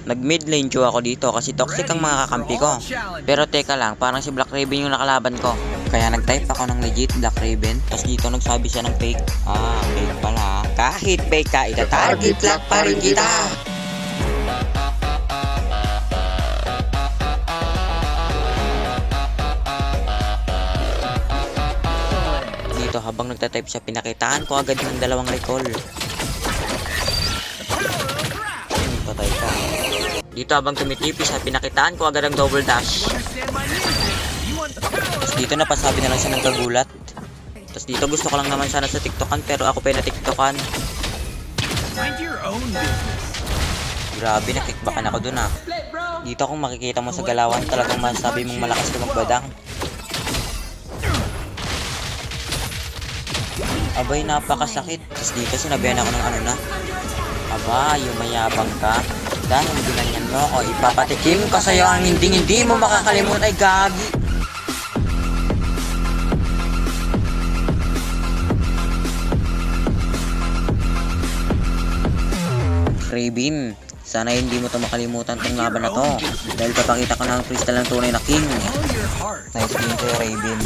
Nag-mid lane Joe ako dito kasi toxic ang mga kakampi ko. Pero teka lang, parang si Black Raven yung nakalaban ko. Kaya nag-type ako ng legit Black Raven. Tapos dito nagsabi siya ng fake. Fake pala. Kahit fake ka, ita-target lock pa rin kita. Dito habang nagtatype siya, pinakitaan ko agad ng dalawang recall. Patay ka. Dito habang tumitipis siya, pinakitaan ko agad ang double dash. Tapos dito napasabi na lang siya ng kagulat. Tapos dito gusto ko lang naman sana sa TikTokan, pero ako pa na TikTokan. Grabe, nakickbackan ako dun Dito kung makikita mo sa galawan, talagang masasabi mong malakas ka magbadang. Abay, napakasakit. Tapos dito sinabihan ako ng Aba, yumayabang ka. Dahil ginanyan mo ako, ipapatikim ko sa'yo ang hindi mo makakalimutan ay gagi. Raven, sana hindi mo to makalimutan tong laban na to. Dahil papakita ko na ang crystal ng tunay na king. Nice game sa'yo, Raven.